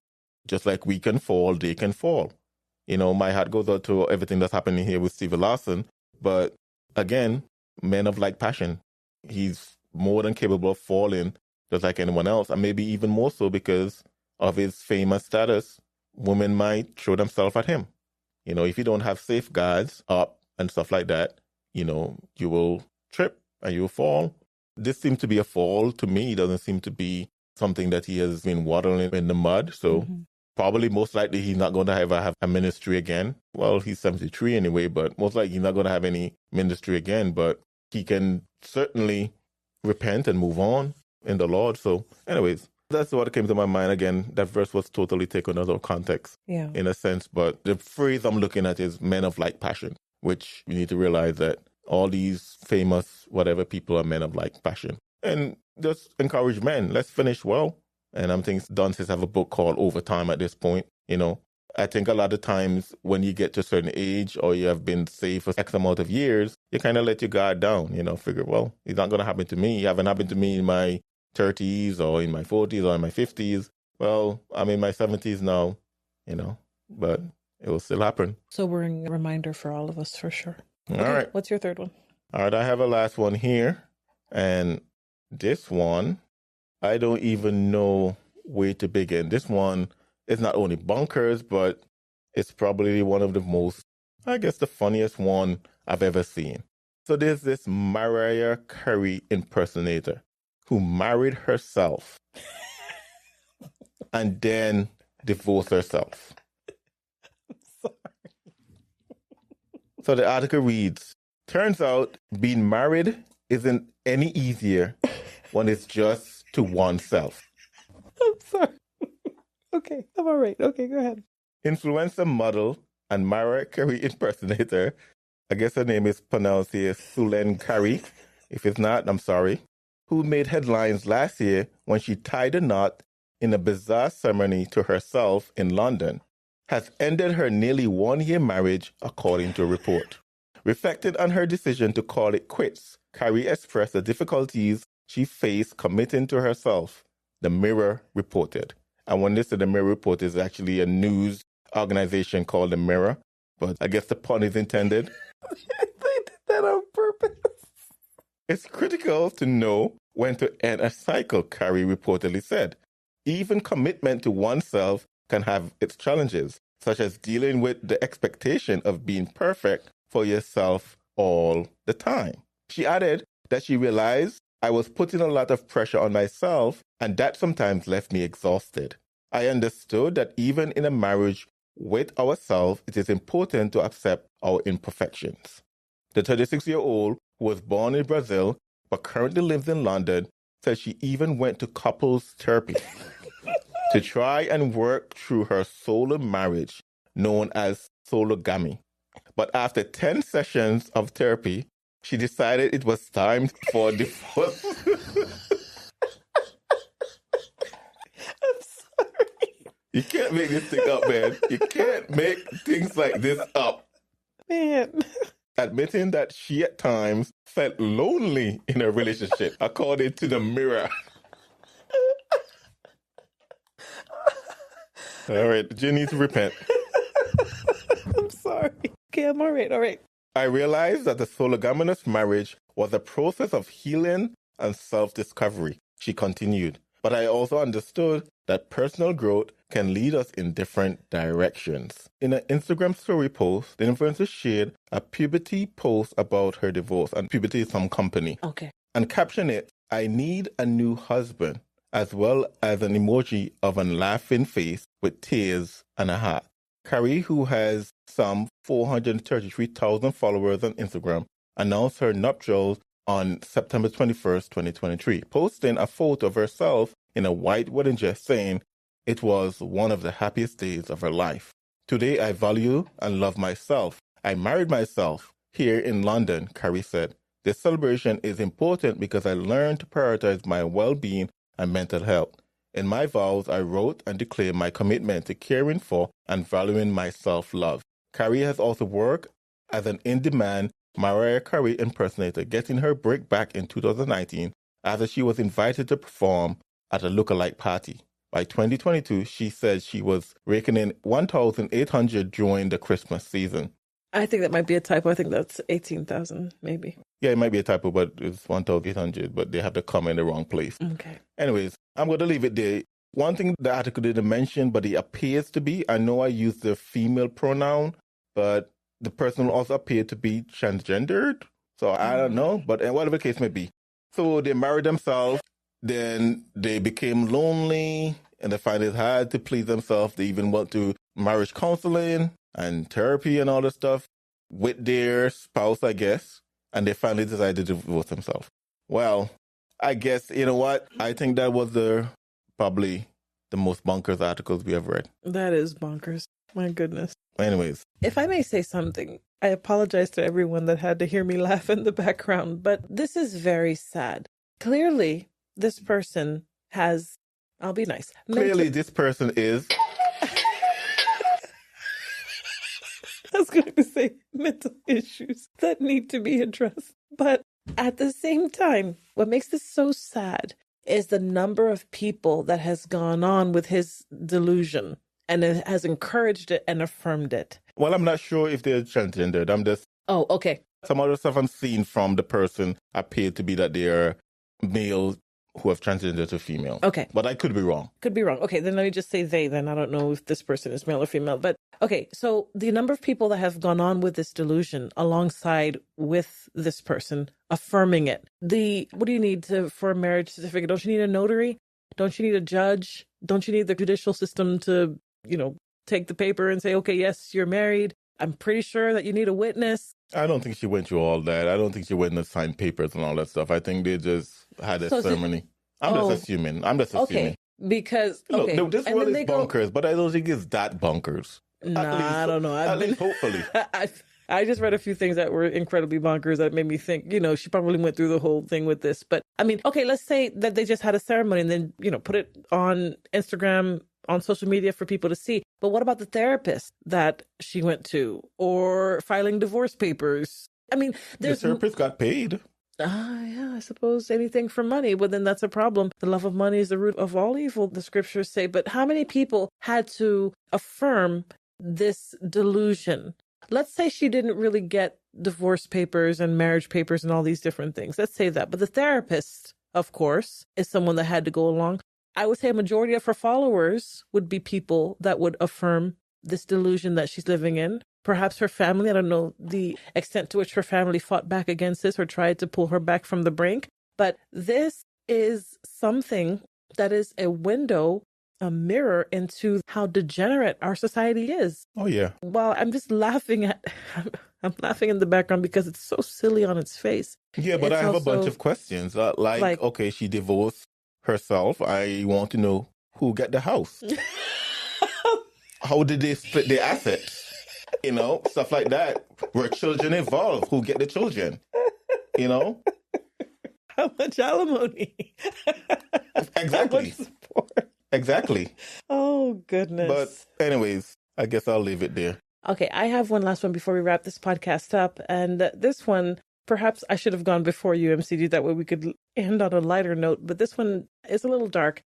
just like we can fall, they can fall. My heart goes out to everything that's happening here with Stephen Lawson. But again, men of like passion. He's more than capable of falling just like anyone else. And maybe even more so because of his famous status, women might throw themselves at him. If you don't have safeguards up and stuff like that, you will trip and you will fall. This seems to be a fall to me. It doesn't seem to be something that he has been waddling in the mud. So probably most likely he's not going to ever have a ministry again. Well, he's 73 anyway, but most likely he's not going to have any ministry again. But he can certainly repent and move on in the Lord. So anyways, that's what came to my mind. Again, that verse was totally taken out of context in a sense. But the phrase I'm looking at is men of like passion, which you need to realize that all these famous whatever people are men of like passion. And just encourage men. Let's finish well. And I'm thinking Don says have a book called Overtime at this point. I think a lot of times when you get to a certain age or you have been saved for X amount of years, you kind of let your guard down, figure, well, it's not going to happen to me. It haven't happened to me in my 30s or in my 40s or in my 50s. Well, I'm in my 70s now, but it will still happen. Sobering reminder for all of us, for sure. All right. What's your third one? All right, I have a last one here. And this one, I don't even know where to begin. This one is not only bonkers, but it's probably one of the most, I guess, the funniest one I've ever seen. So there's this Mariah Carey impersonator who married herself and then divorced herself. I'm sorry. So the article reads, turns out being married isn't any easier when it's just to oneself. I'm sorry. Okay, I'm all right. Okay, go ahead. Influencer model and Mariah Carey impersonator, I guess her name is pronounced here Sologamy. If it's not, I'm sorry. Who made headlines last year when she tied a knot in a bizarre ceremony to herself in London, has ended her nearly 1-year marriage, according to a report. Reflecting on her decision to call it quits, Carey expressed the difficulties she faced committing to herself, the Mirror reported. And when they say the Mirror report, is actually a news organization called the Mirror, but I guess the pun is intended. They did that on purpose. It's critical to know when to end a cycle, Carey reportedly said. Even commitment to oneself can have its challenges, such as dealing with the expectation of being perfect for yourself all the time. She added that she realized I was putting a lot of pressure on myself, and that sometimes left me exhausted. I understood that even in a marriage with ourselves, it is important to accept our imperfections. The 36-year-old, who was born in Brazil but currently lives in London, said she even went to couples therapy to try and work through her solo marriage, known as Sologamy. But after 10 sessions of therapy, she decided it was time for divorce. I'm sorry. You can't make this thing up, man. You can't make things like this up. Man. Admitting that she at times felt lonely in a relationship, according to the Mirror. All right, Jen needs to repent. I'm sorry. Okay, I'm all right. I realized that the sologamous marriage was a process of healing and self-discovery, she continued. But I also understood that personal growth can lead us in different directions. In an Instagram story post, the influencer shared a puberty post about her divorce, and puberty is some company. Okay. And captioned it, I need a new husband, as well as an emoji of a laughing face with tears and a heart. Carey, who has some 433,000 followers on Instagram, announced her nuptials on September 21st, 2023, posting a photo of herself in a white wedding dress saying it was one of the happiest days of her life. Today I value and love myself. I married myself here in London, Carey said. This celebration is important because I learned to prioritize my well-being and mental health. In my vows, I wrote and declared my commitment to caring for and valuing my self-love. Carey has also worked as an in-demand Mariah Carey impersonator, getting her break back in 2019 after she was invited to perform at a lookalike party. By 2022, she said she was raking in 1,800 during the Christmas season. I think that might be a typo. I think that's 18,000, maybe. Yeah, it might be a typo, but it's 1,800, but they have the comma in the wrong place. Okay. Anyways, I'm going to leave it there. One thing the article didn't mention, but it appears to be, I know I use the female pronoun, but the person also appeared to be transgendered. So I don't know, but whatever the case may be. So they married themselves, then they became lonely, and they find it hard to please themselves. They even went to marriage counseling and therapy and all this stuff with their spouse, I guess. And they finally decided to divorce themselves. Well, I guess, you know what? I think that was probably the most bonkers articles we have read. That is bonkers. My goodness. Anyways. If I may say something, I apologize to everyone that had to hear me laugh in the background, but this is very sad. Clearly, this person has, I'll be nice. Clearly, this person is... I was going to say mental issues that need to be addressed. But at the same time, what makes this so sad is the number of people that has gone on with his delusion and it has encouraged it and affirmed it. Well, I'm not sure if they're transgendered. I'm just... Oh, okay. Some other stuff I'm seeing from the person appeared to be that they're male who have transgendered to female. Okay. But I could be wrong. Could be wrong. Okay, then let me just say they, then I don't know if this person is male or female. But okay, so the number of people that have gone on with this delusion alongside with this person, affirming it. What do you need for a marriage certificate? Don't you need a notary? Don't you need a judge? Don't you need the judicial system to, take the paper and say, okay, yes, you're married? I'm pretty sure that you need a witness. I don't think she went through all that. I don't think she went and signed papers and all that stuff. I think they just had a ceremony. I'm just assuming. Okay, because... Okay. Look, this world is bonkers, but I don't think it's that bonkers. I don't know. At least hopefully. I just read a few things that were incredibly bonkers that made me think, she probably went through the whole thing with this. But, I mean, okay, let's say that they just had a ceremony and then, put it on Instagram, on social media for people to see. But what about the therapist that she went to or filing divorce papers? I mean, the therapist got paid. Yeah, I suppose anything for money, but then that's a problem. The love of money is the root of all evil, the scriptures say. But how many people had to affirm this delusion? Let's say she didn't really get divorce papers and marriage papers and all these different things. Let's say that. But the therapist, of course, is someone that had to go along. I would say a majority of her followers would be people that would affirm this delusion that she's living in. Perhaps her family, I don't know the extent to which her family fought back against this or tried to pull her back from the brink. But this is something that is a window, a mirror into how degenerate our society is. Oh, yeah. Well, I'm just laughing I'm laughing in the background because it's so silly on its face. Yeah, but I have a bunch of questions. Like, okay, she divorced herself. I want to know who got the house. How did they split the assets? Stuff like that. Were children involved? Who get the children? How much alimony? Exactly. How much support? Exactly. Oh, goodness. But anyways, I guess I'll leave it there. Okay, I have one last one before we wrap this podcast up. And this one, perhaps I should have gone before you, MCD. That way we could end on a lighter note. But this one is a little dark.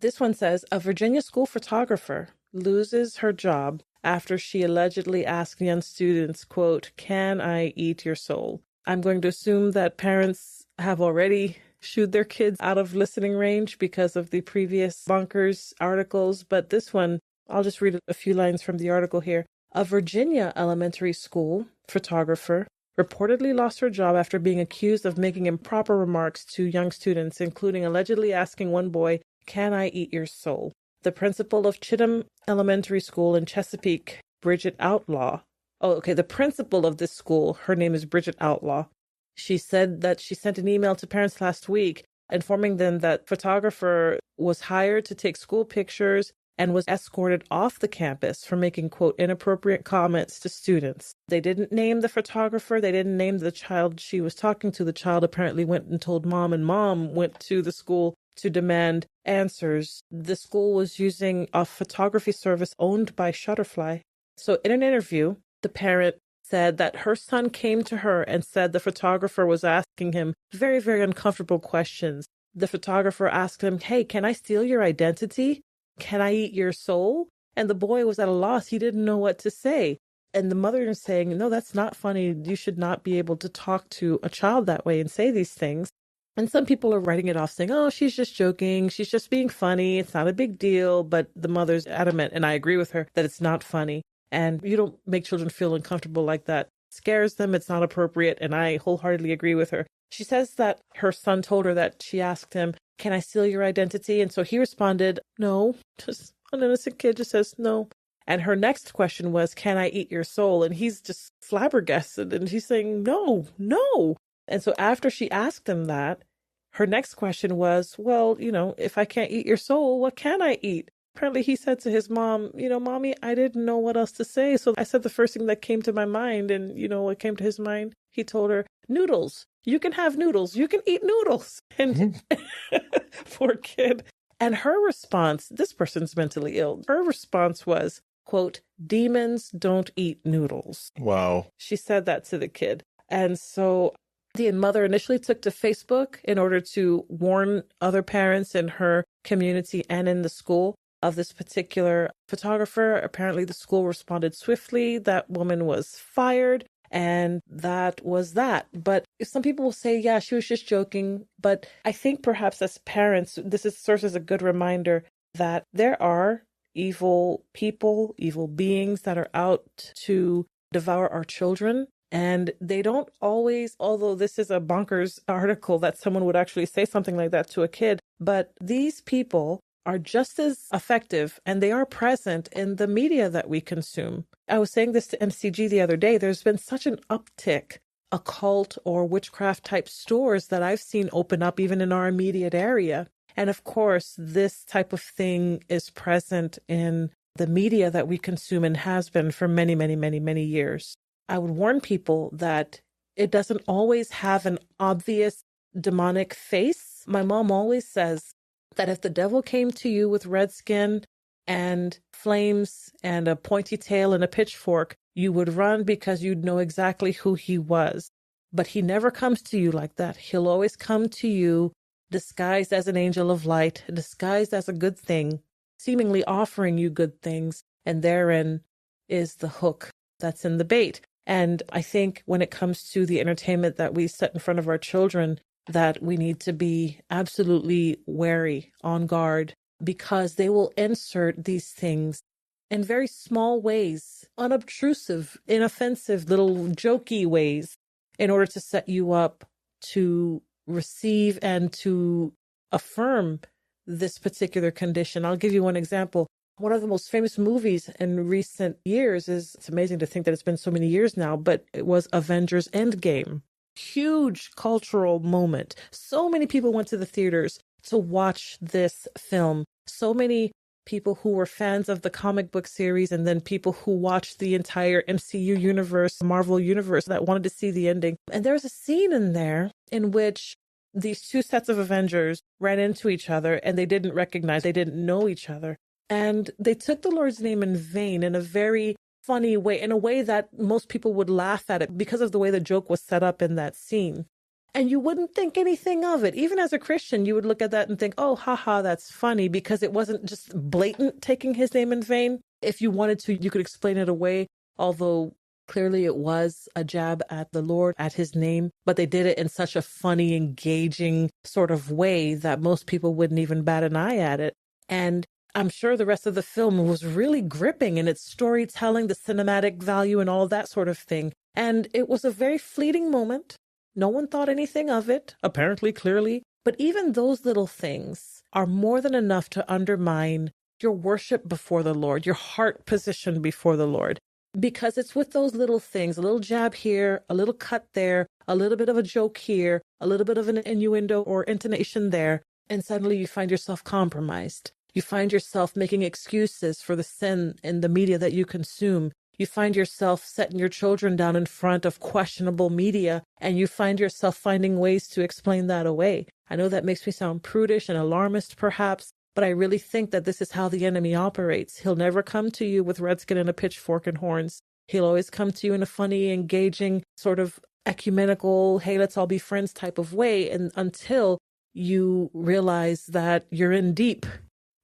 This one says, a Virginia school photographer loses her job after she allegedly asked young students, quote, "Can I eat your soul?" I'm going to assume that parents have already shooed their kids out of listening range because of the previous Bonkers articles. But this one, I'll just read a few lines from the article here. A Virginia elementary school photographer reportedly lost her job after being accused of making improper remarks to young students, including allegedly asking one boy, "Can I eat your soul?" The principal of Chittum Elementary School in Chesapeake, Bridget Outlaw. The principal of this school, her name is Bridget Outlaw. She said that she sent an email to parents last week informing them that photographer was hired to take school pictures and was escorted off the campus for making, quote, inappropriate comments to students. They didn't name the photographer. They didn't name the child she was talking to. The child apparently went and told mom, and mom went to the school to demand answers. The school was using a photography service owned by Shutterfly. So in an interview, the parent said that her son came to her and said the photographer was asking him very, very uncomfortable questions. The photographer asked him, "Hey, can I steal your identity? Can I eat your soul?" And the boy was at a loss. He didn't know what to say. And the mother is saying, "No, that's not funny. You should not be able to talk to a child that way and say these things." And some people are writing it off saying, "Oh, she's just joking. She's just being funny. It's not a big deal." But the mother's adamant, and I agree with her, that it's not funny. And you don't make children feel uncomfortable like that. It scares them. It's not appropriate. And I wholeheartedly agree with her. She says that her son told her that she asked him, "Can I steal your identity?" And so he responded, "No." Just an innocent kid just says no. And her next question was, "Can I eat your soul?" And he's just flabbergasted. And she's saying, "No, no." And so after she asked him that, her next question was, "Well, if I can't eat your soul, what can I eat?" Apparently he said to his mom, "Mommy, I didn't know what else to say. So I said the first thing that came to my mind." And what came to his mind? He told her, "Noodles. You can have noodles. You can eat noodles." And poor kid. And her response, this person's mentally ill. Her response was, quote, "Demons don't eat noodles." Wow. She said that to the kid. And so The mother initially took to Facebook in order to warn other parents in her community and in the school of this particular photographer. Apparently, the school responded swiftly. That woman was fired, and that was that. But some people will say, yeah, she was just joking. But I think perhaps as parents, serves as a good reminder that there are evil people, evil beings that are out to devour our children. And they don't always, although this is a bonkers article that someone would actually say something like that to a kid, but these people are just as effective and they are present in the media that we consume. I was saying this to MCG the other day. There's been such an uptick, occult or witchcraft type stores that I've seen open up even in our immediate area. And of course, this type of thing is present in the media that we consume and has been for many, many, many, many years. I would warn people that it doesn't always have an obvious demonic face. My mom always says that if the devil came to you with red skin and flames and a pointy tail and a pitchfork, you would run because you'd know exactly who he was. But he never comes to you like that. He'll always come to you disguised as an angel of light, disguised as a good thing, seemingly offering you good things. And therein is the hook that's in the bait. And I think when it comes to the entertainment that we set in front of our children, that we need to be absolutely wary, on guard, because they will insert these things in very small ways, unobtrusive, inoffensive, little jokey ways, in order to set you up to receive and to affirm this particular condition. I'll give you one example. One of the most famous movies in recent years it's amazing to think that it's been so many years now, but it was Avengers Endgame. Huge cultural moment. So many people went to the theaters to watch this film. So many people who were fans of the comic book series and then people who watched the entire MCU universe, Marvel universe, that wanted to see the ending. And there's a scene in there in which these two sets of Avengers ran into each other and they didn't know each other. And they took the Lord's name in vain in a very funny way, in a way that most people would laugh at it because of the way the joke was set up in that scene. And you wouldn't think anything of it. Even as a Christian, you would look at that and think, oh, haha, that's funny, because it wasn't just blatant taking his name in vain. If you wanted to, you could explain it away, although clearly it was a jab at the Lord, at his name. But they did it in such a funny, engaging sort of way that most people wouldn't even bat an eye at it. And I'm sure the rest of the film was really gripping in its storytelling, the cinematic value and all that sort of thing. And it was a very fleeting moment. No one thought anything of it, apparently, clearly. But even those little things are more than enough to undermine your worship before the Lord, your heart position before the Lord. Because it's with those little things, a little jab here, a little cut there, a little bit of a joke here, a little bit of an innuendo or intonation there, and suddenly you find yourself compromised. You find yourself making excuses for the sin in the media that you consume. You find yourself setting your children down in front of questionable media, and you find yourself finding ways to explain that away. I know that makes me sound prudish and alarmist, perhaps, but I really think that this is how the enemy operates. He'll never come to you with red skin and a pitchfork and horns. He'll always come to you in a funny, engaging, sort of ecumenical, hey, let's all be friends type of way, and until you realize that you're in deep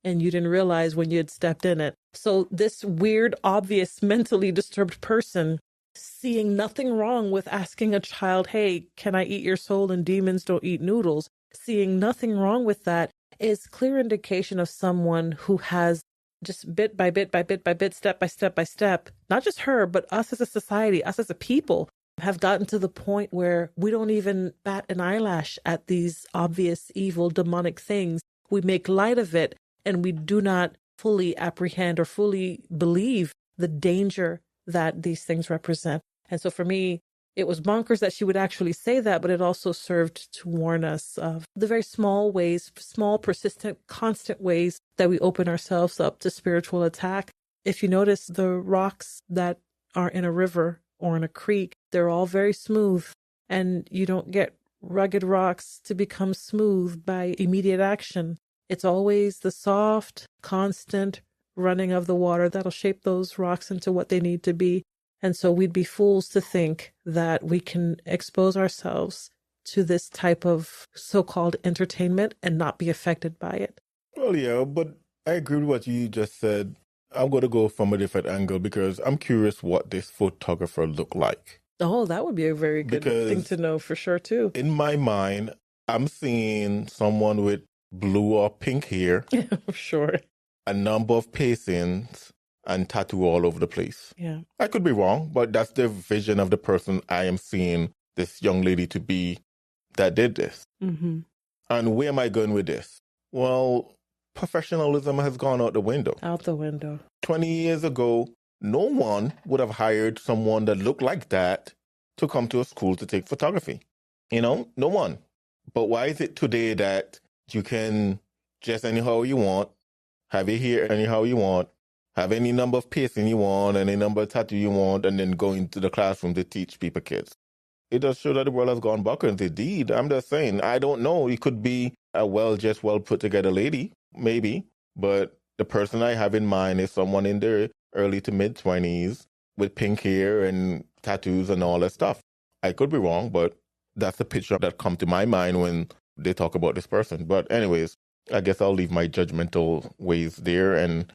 and you didn't realize when you had stepped in it. So this weird, obvious, mentally disturbed person, seeing nothing wrong with asking a child, hey, can I eat your soul and demons don't eat noodles? Seeing nothing wrong with that is clear indication of someone who has just bit by bit by bit by bit, step by step by step, not just her, but us as a society, us as a people, have gotten to the point where we don't even bat an eyelash at these obvious, evil, demonic things. We make light of it, and we do not fully apprehend or fully believe the danger that these things represent. And so for me, it was bonkers that she would actually say that, but it also served to warn us of the very small ways, small, persistent, constant ways that we open ourselves up to spiritual attack. If you notice, the rocks that are in a river or in a creek, they're all very smooth, and you don't get rugged rocks to become smooth by immediate action. It's always the soft, constant running of the water that'll shape those rocks into what they need to be. And so we'd be fools to think that we can expose ourselves to this type of so-called entertainment and not be affected by it. Well, yeah, but I agree with what you just said. I'm going to go from a different angle because I'm curious what this photographer looked like. Oh, that would be a very good thing to know for sure, too. In my mind, I'm seeing someone with blue or pink hair. Sure. A number of piercings and tattoo all over the place. Yeah. I could be wrong, but that's the vision of the person I am seeing this young lady to be that did this. Mm-hmm. And where am I going with this? Well, professionalism has gone out the window. Out the window. 20 years ago, no one would have hired someone that looked like that to come to a school to take photography. No one. But why is it today that you can dress anyhow you want, have your hair anyhow you want, have any number of piercing you want, any number of tattoo you want, and then go into the classroom to teach people kids? It does show that the world has gone backwards. Indeed, I'm just saying, I don't know. It could be a well put together lady, maybe. But the person I have in mind is someone in their early to mid 20s with pink hair and tattoos and all that stuff. I could be wrong, but that's the picture that comes to my mind when they talk about this person. But anyways, I guess I'll leave my judgmental ways there and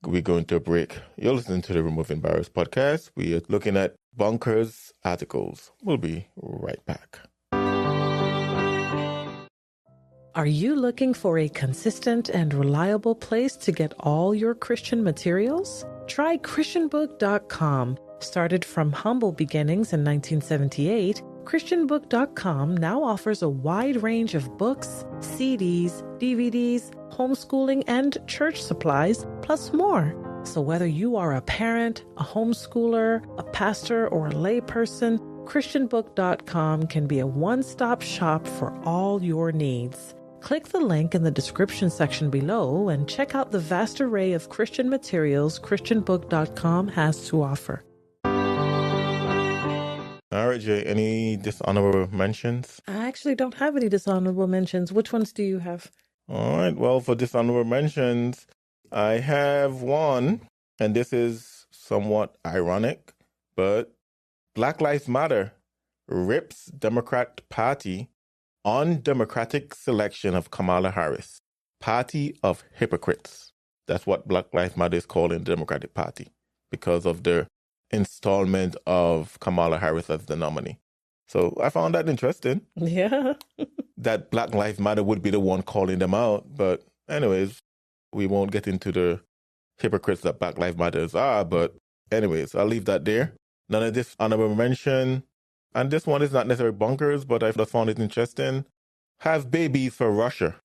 we go into a break. You're listening to the Removing Barriers podcast. We are looking at Bonkers articles. We'll be right back. Are you looking for a consistent and reliable place to get all your Christian materials? Try ChristianBook.com. Started from humble beginnings in 1978, ChristianBook.com now offers a wide range of books, CDs, DVDs, homeschooling, and church supplies, plus more. So whether you are a parent, a homeschooler, a pastor, or a layperson, ChristianBook.com can be a one-stop shop for all your needs. Click the link in the description section below and check out the vast array of Christian materials ChristianBook.com has to offer. All right, Jay, any dishonorable mentions? I actually don't have any dishonorable mentions. Which ones do you have? All right, well, for dishonorable mentions, I have one, and this is somewhat ironic, but Black Lives Matter rips Democrat Party on Democratic selection of Kamala Harris. Party of hypocrites. That's what Black Lives Matter is called in the Democratic Party because of their installment of Kamala Harris as the nominee. So I found that interesting. Yeah. That Black Lives Matter would be the one calling them out. But anyways, we won't get into the hypocrites that Black Lives Matter are. But anyways, I'll leave that there. None of this honorable mention. And this one is not necessarily bonkers, but I just found it interesting. Have babies for Russia.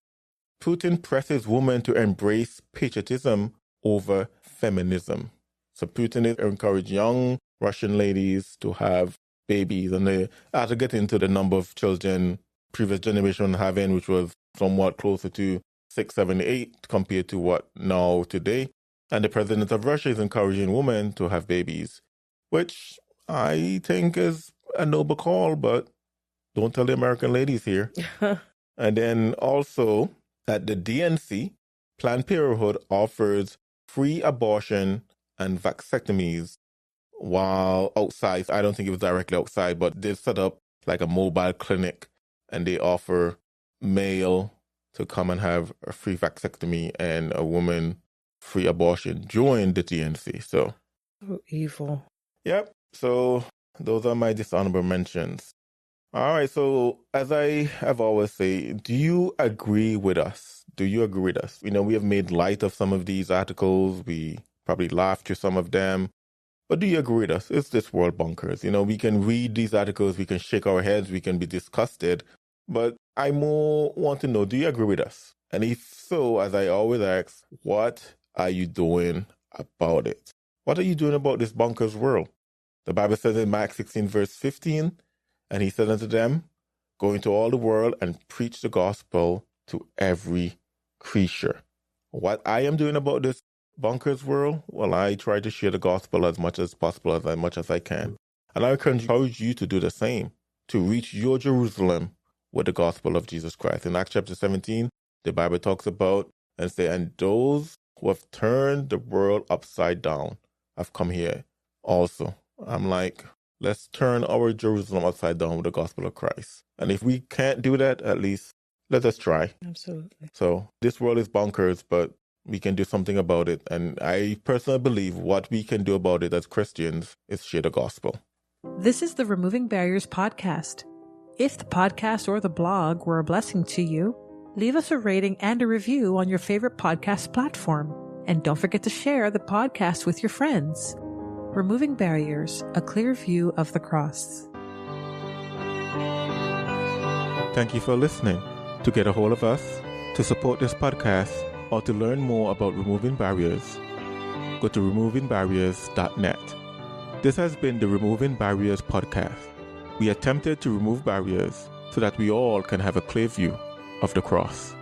Putin presses women to embrace patriotism over feminism. So Putin is encouraging young Russian ladies to have babies, and they have to get into the number of children previous generation having, which was somewhat closer to 6, 7, 8 compared to what now today. And the president of Russia is encouraging women to have babies, which I think is a noble call, but don't tell the American ladies here. And then also at the DNC, Planned Parenthood offers free abortion and vasectomies while outside. I don't think it was directly outside, but they set up like a mobile clinic and they offer male to come and have a free vasectomy and a woman free abortion during the DNC. So evil. Yep. So those are my dishonorable mentions. All right. So as I have always said, do you agree with us? Do you agree with us? We have made light of some of these articles. We probably laughed through some of them. But do you agree with us? It's this world bonkers. We can read these articles, we can shake our heads, we can be disgusted. But I more want to know, do you agree with us? And if so, as I always ask, what are you doing about it? What are you doing about this bonkers world? The Bible says in Mark 16, verse 15, and he said unto them, go into all the world and preach the gospel to every creature. What I am doing about this bonkers world, well, I try to share the gospel as much as possible, as much as I can. And I encourage you to do the same, to reach your Jerusalem with the gospel of Jesus Christ. In Acts chapter 17, the Bible talks about and say, and those who have turned the world upside down have come here also. I'm like, Let's turn our Jerusalem upside down with the gospel of Christ. And if we can't do that, at least let us try. Absolutely. So this world is bonkers, but we can do something about it. And I personally believe what we can do about it as Christians is share the gospel. This is the Removing Barriers podcast. If the podcast or the blog were a blessing to you, leave us a rating and a review on your favorite podcast platform. And don't forget to share the podcast with your friends. Removing Barriers, a clear view of the cross. Thank you for listening. To get a hold of us, to support this podcast, or to learn more about Removing Barriers, go to removingbarriers.net. This has been the Removing Barriers podcast. We attempted to remove barriers so that we all can have a clear view of the cross.